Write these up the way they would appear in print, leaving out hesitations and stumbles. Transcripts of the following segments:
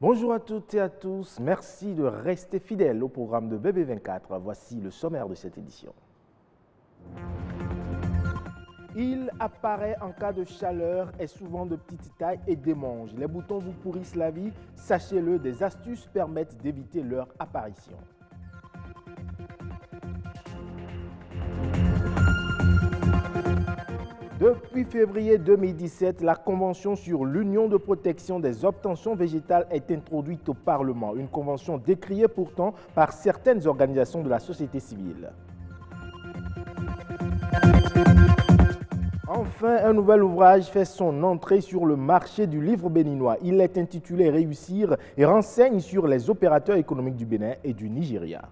Bonjour à toutes et à tous, merci de rester fidèles au programme de BB24. Voici le sommaire de cette édition. Il apparaît en cas de chaleur, est souvent de petite taille et démange. Les boutons vous pourrissent la vie, sachez-le, des astuces permettent d'éviter leur apparition. Depuis février 2017, la Convention sur l'Union de protection des obtentions végétales est introduite au Parlement. Une convention décriée pourtant par certaines organisations de la société civile. Enfin, un nouvel ouvrage fait son entrée sur le marché du livre béninois. Il est intitulé « Réussir » et renseigne sur les opérateurs économiques du Bénin et du Nigeria.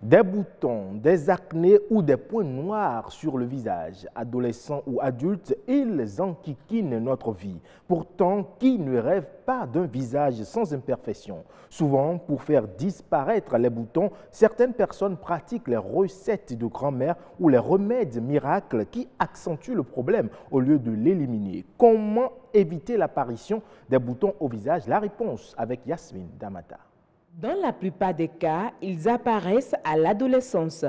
Des boutons, des acnés ou des points noirs sur le visage, adolescents ou adultes, ils enquiquinent notre vie. Pourtant, qui ne rêve pas d'un visage sans imperfection? Souvent, pour faire disparaître les boutons, certaines personnes pratiquent les recettes de grand-mère ou les remèdes miracles qui accentuent le problème au lieu de l'éliminer. Comment éviter l'apparition des boutons au visage? La réponse avec Yasmine Damata. Dans la plupart des cas, ils apparaissent à l'adolescence.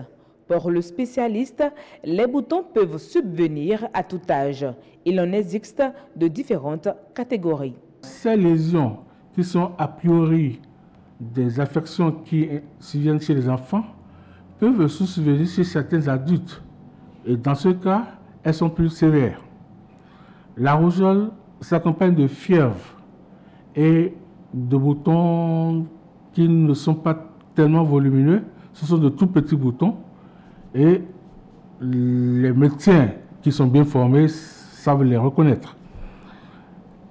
Pour le spécialiste, les boutons peuvent subvenir à tout âge. Il en existe de différentes catégories. Ces lésions qui sont a priori des affections qui surviennent chez les enfants peuvent survenir chez certains adultes. Et dans ce cas, elles sont plus sévères. La rougeole s'accompagne de fièvre et de boutons qui ne sont pas tellement volumineux, ce sont de tout petits boutons et les médecins qui sont bien formés savent les reconnaître.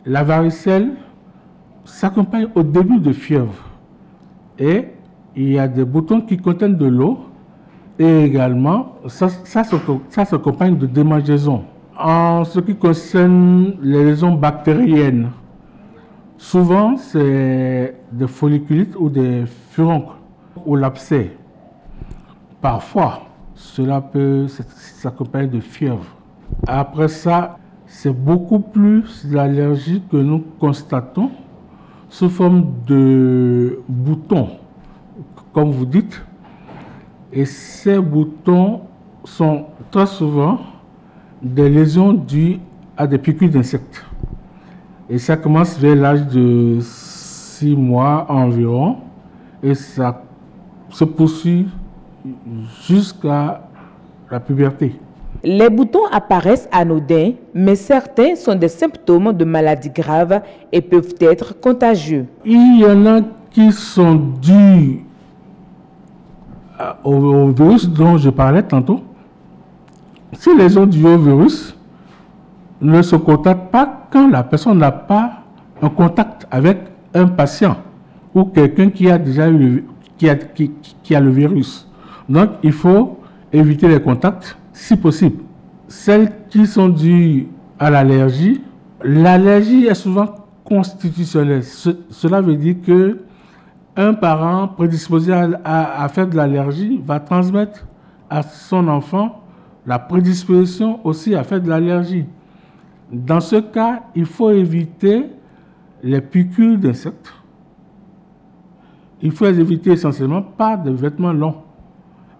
La varicelle s'accompagne au début de fièvre et il y a des boutons qui contiennent de l'eau et également ça s'accompagne de démangeaisons. En ce qui concerne les lésions bactériennes, souvent, c'est des folliculites ou des furoncles ou l'abcès. Parfois, cela peut s'accompagner de fièvre. Après ça, c'est beaucoup plus l'allergie que nous constatons sous forme de boutons, comme vous dites. Et ces boutons sont très souvent des lésions dues à des piqûres d'insectes. Et ça commence vers l'âge de 6 mois environ et ça se poursuit jusqu'à la puberté. Les boutons apparaissent anodins, mais certains sont des symptômes de maladies graves et peuvent être contagieux. Il y en a qui sont dus au virus dont je parlais tantôt. Si les gens dus au virus ne se contactent pas quand la personne n'a pas un contact avec un patient ou quelqu'un qui a déjà eu qui a le virus. Donc, il faut éviter les contacts si possible. Celles qui sont dues à l'allergie, l'allergie est souvent constitutionnelle. Cela veut dire que un parent prédisposé à faire de l'allergie va transmettre à son enfant la prédisposition aussi à faire de l'allergie. Dans ce cas, il faut éviter les piqûres d'insectes. Il faut les éviter essentiellement par des vêtements longs.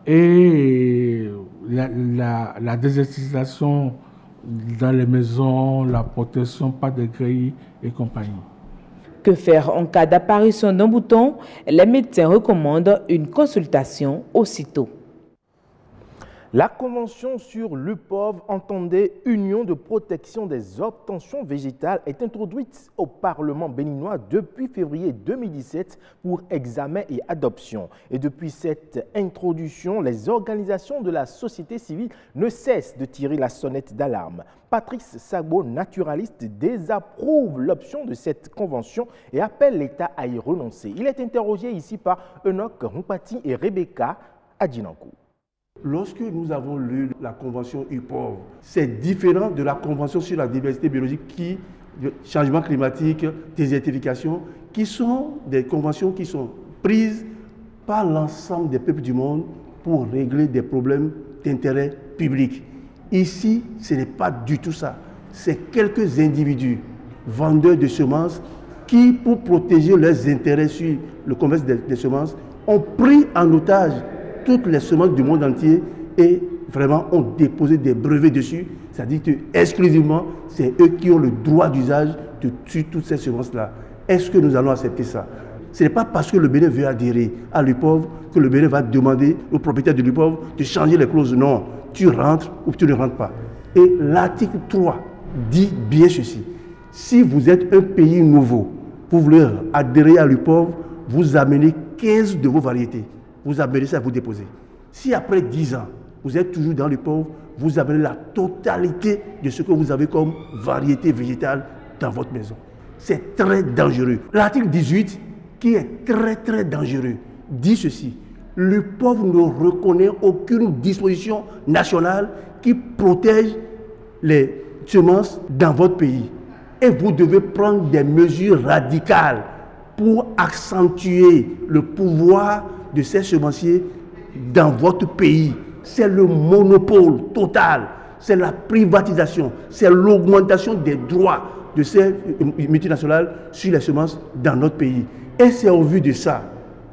Et la désertisation dans les maisons, la protection par des grilles et compagnie. Que faire en cas d'apparition d'un bouton? Les médecins recommandent une consultation aussitôt. La Convention sur l'UPOV, entendée Union de protection des obtentions végétales, est introduite au Parlement béninois depuis février 2017 pour examen et adoption. Et depuis cette introduction, les organisations de la société civile ne cessent de tirer la sonnette d'alarme. Patrice Sagbo, naturaliste, désapprouve l'option de cette convention et appelle l'État à y renoncer. Il est interrogé ici par Enoch Mpati et Rebecca Adjinankou. Lorsque nous avons lu la convention UPOV, c'est différent de la convention sur la diversité biologique, changement climatique, désertification, qui sont des conventions qui sont prises par l'ensemble des peuples du monde pour régler des problèmes d'intérêt public. Ici, ce n'est pas du tout ça. C'est quelques individus, vendeurs de semences, qui, pour protéger leurs intérêts sur le commerce des semences, ont pris en otage toutes les semences du monde entier et vraiment ont déposé des brevets dessus. C'est-à-dire que exclusivement, c'est eux qui ont le droit d'usage sur toutes ces semences-là. Est-ce que nous allons accepter ça? Ce n'est pas parce que le Bénin veut adhérer à l'UPOV que le Bénin va demander aux propriétaires de l'UPOV de changer les clauses. Non, tu rentres ou tu ne rentres pas. Et l'article 3 dit bien ceci. Si vous êtes un pays nouveau, vous voulez adhérer à l'UPOV, vous amenez 15 de vos variétés. Vous amenez ça à vous déposer. Si après 10 ans, vous êtes toujours dans l'UPOV, vous amenez la totalité de ce que vous avez comme variété végétale dans votre maison. C'est très dangereux. L'article 18, qui est très très dangereux, dit ceci. L'UPOV ne reconnaît aucune disposition nationale qui protège les semences dans votre pays. Et vous devez prendre des mesures radicales pour accentuer le pouvoir de ces semenciers dans votre pays. C'est le monopole total, c'est la privatisation, c'est l'augmentation des droits de ces multinationales sur les semences dans notre pays. Et c'est au vu de ça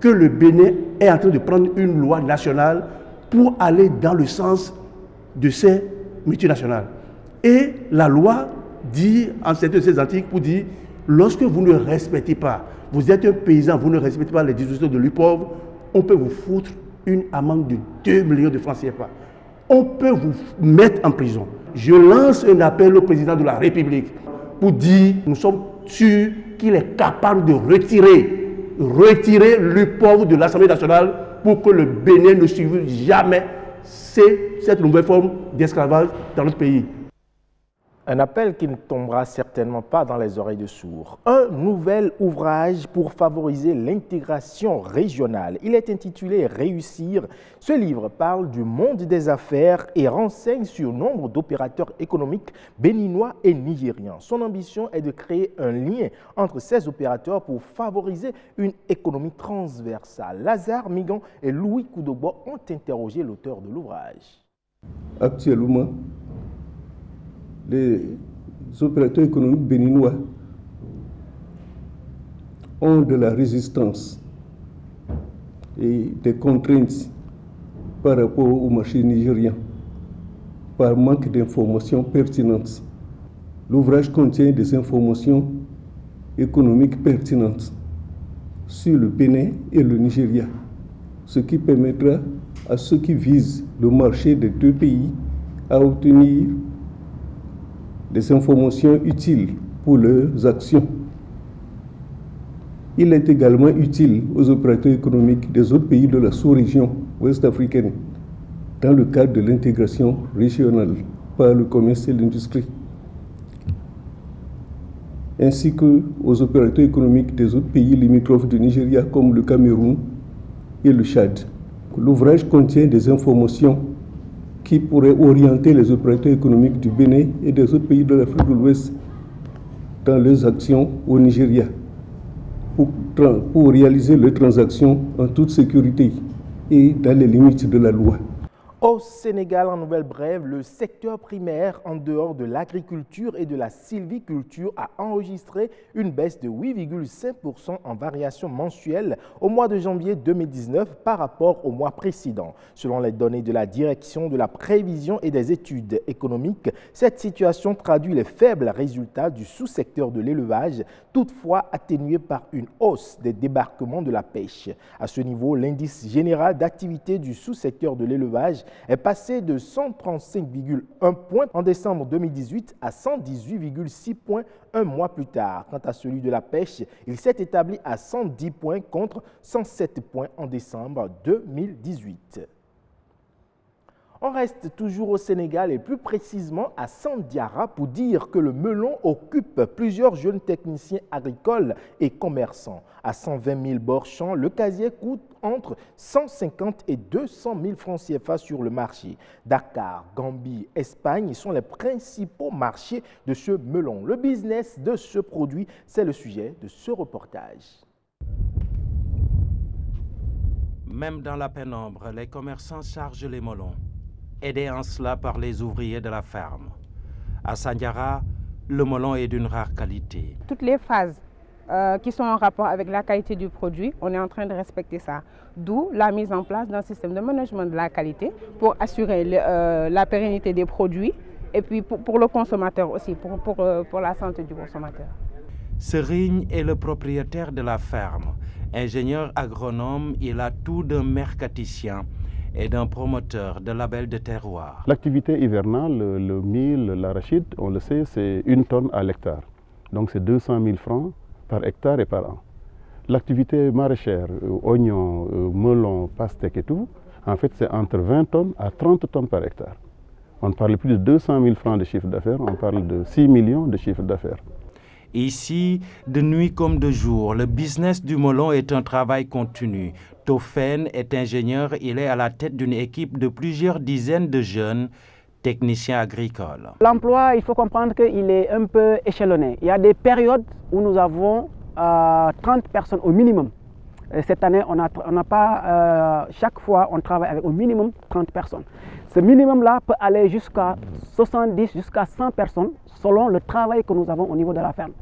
que le Bénin est en train de prendre une loi nationale pour aller dans le sens de ces multinationales. Et la loi dit, en certains de ces articles, pour dire, lorsque vous ne respectez pas, vous êtes un paysan, vous ne respectez pas les dispositions de l'UPOV, on peut vous foutre une amende de 2 millions de francs CFA. On peut vous mettre en prison. Je lance un appel au président de la République pour dire, nous sommes sûrs qu'il est capable de retirer l'UPOV de l'Assemblée nationale pour que le Bénin ne suive jamais cette nouvelle forme d'esclavage dans notre pays. Un appel qui ne tombera certainement pas dans les oreilles de sourds. Un nouvel ouvrage pour favoriser l'intégration régionale. Il est intitulé « Réussir ». Ce livre parle du monde des affaires et renseigne sur nombre d'opérateurs économiques béninois et nigérians. Son ambition est de créer un lien entre ces opérateurs pour favoriser une économie transversale. Lazare Migan et Louis Koudogbo ont interrogé l'auteur de l'ouvrage. Actuellement, les opérateurs économiques béninois ont de la résistance et des contraintes par rapport au marché nigérien, par manque d'informations pertinentes. L'ouvrage contient des informations économiques pertinentes sur le Bénin et le Nigeria, ce qui permettra à ceux qui visent le marché des deux pays à obtenir des informations utiles pour leurs actions. Il est également utile aux opérateurs économiques des autres pays de la sous-région ouest-africaine dans le cadre de l'intégration régionale par le commerce et l'industrie, ainsi qu'aux opérateurs économiques des autres pays limitrophes du Nigeria comme le Cameroun et le Tchad. L'ouvrage contient des informations qui pourraient orienter les opérateurs économiques du Bénin et des autres pays de l'Afrique de l'Ouest dans leurs actions au Nigeria pour réaliser leurs transactions en toute sécurité et dans les limites de la loi. Au Sénégal, en nouvelle brève, le secteur primaire, en dehors de l'agriculture et de la sylviculture, a enregistré une baisse de 8,5% en variation mensuelle au mois de janvier 2019 par rapport au mois précédent. Selon les données de la Direction de la prévision et des études économiques, cette situation traduit les faibles résultats du sous-secteur de l'élevage, toutefois atténuée par une hausse des débarquements de la pêche. À ce niveau, l'indice général d'activité du sous-secteur de l'élevage est passé de 135,1 points en décembre 2018 à 118,6 points un mois plus tard. Quant à celui de la pêche, il s'est établi à 110 points contre 107 points en décembre 2018. On reste toujours au Sénégal et plus précisément à Sandiara pour dire que le melon occupe plusieurs jeunes techniciens agricoles et commerçants. À 120 000 bords champs, le casier coûte entre 150 et 200 000 francs CFA sur le marché. Dakar, Gambie, Espagne sont les principaux marchés de ce melon. Le business de ce produit, c'est le sujet de ce reportage. Même dans la pénombre, les commerçants chargent les melons. aidés en cela par les ouvriers de la ferme. À Sandiara, le melon est d'une rare qualité. Toutes les phases qui sont en rapport avec la qualité du produit, on est en train de respecter ça. D'où la mise en place d'un système de management de la qualité pour assurer la pérennité des produits et puis pour le consommateur aussi, pour la santé du consommateur. Serigne est le propriétaire de la ferme. Ingénieur agronome, il a tout d'un mercaticien et d'un promoteur de labels de terroir. L'activité hivernale, le mil, l'arachide, on le sait, c'est 1 tonne à l'hectare. Donc c'est 200 000 francs par hectare et par an. L'activité maraîchère, oignons, melons, pastèques et tout, en fait c'est entre 20 tonnes à 30 tonnes par hectare. On ne parle plus de 200 000 francs de chiffre d'affaires, on parle de 6 millions de chiffre d'affaires. Ici, de nuit comme de jour, le business du melon est un travail continu. Tofen est ingénieur, il est à la tête d'une équipe de plusieurs dizaines de jeunes techniciens agricoles. L'emploi, il faut comprendre qu'il est un peu échelonné. Il y a des périodes où nous avons 30 personnes au minimum. Et cette année, on n'a pas, chaque fois, on travaille avec au minimum 30 personnes. Ce minimum-là peut aller jusqu'à 70, jusqu'à 100 personnes, selon le travail que nous avons au niveau de la ferme.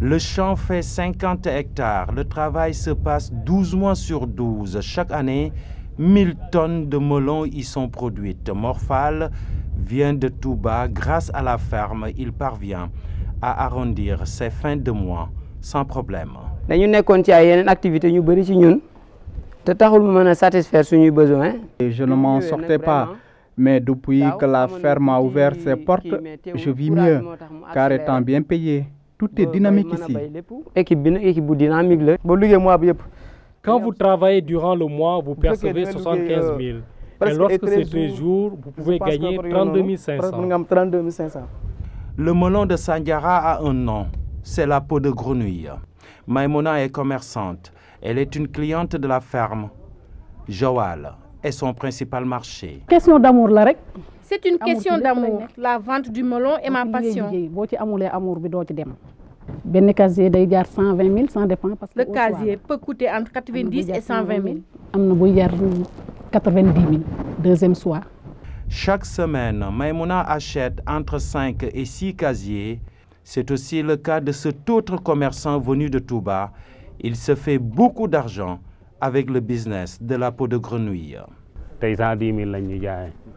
Le champ fait 50 hectares. Le travail se passe 12 mois sur 12. Chaque année, 1000 tonnes de melons y sont produites. Morphal vient de Touba. Grâce à la ferme, il parvient à arrondir ses fins de mois sans problème. Nous avons une activité qui satisfaire nos besoins. Je ne m'en sortais pas. Mais depuis que la ferme a ouvert ses portes, je vis mieux, car étant bien payé, tout est dynamique ici. Quand vous travaillez durant le mois, vous percevez 75 000. Et lorsque c'est 2 jours, vous pouvez gagner 32 500. Le melon de Sandiara a un nom, c'est la peau de grenouille. Maïmouna est commerçante. Elle est une cliente de la ferme. Joal est son principal marché. Question d'amour là rek. C'est une question d'amour. La vente du melon est ma passion. Ben casier day jar 120 000, ça dépend parce que le casier peut coûter entre 90 et 120 000. Amna buy jar 90 000 deuxième soir. Chaque semaine, Maïmouna achète entre 5 et 6 casiers. C'est aussi le cas de cet autre commerçant venu de Touba. Il se fait beaucoup d'argent avec le business de la peau de grenouille.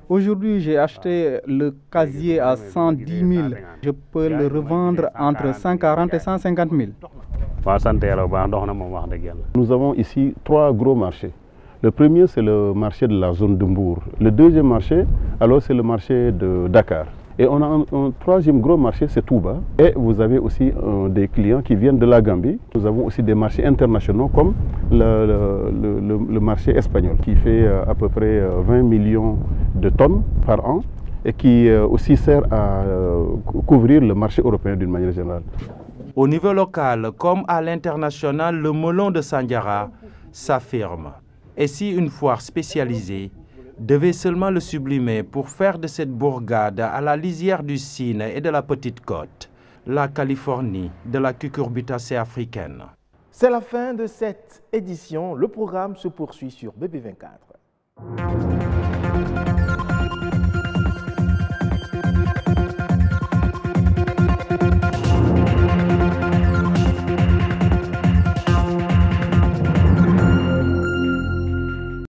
Aujourd'hui, j'ai acheté le casier à 110 000. Je peux le revendre entre 140 et 150 000. Nous avons ici 3 gros marchés. Le premier, c'est le marché de la zone de Mbour. Le deuxième marché, alors c'est le marché de Dakar. Et on a un troisième gros marché, c'est Touba. Et vous avez aussi des clients qui viennent de la Gambie. Nous avons aussi des marchés internationaux comme le marché espagnol qui fait à peu près 20 millions de tonnes par an et qui aussi sert à couvrir le marché européen d'une manière générale. Au niveau local comme à l'international, le melon de Sandiara s'affirme. Et si une foire spécialisée devait seulement le sublimer pour faire de cette bourgade à la lisière du Sine et de la Petite Côte, la Californie de la cucurbitacée africaine. C'est la fin de cette édition. Le programme se poursuit sur BB24.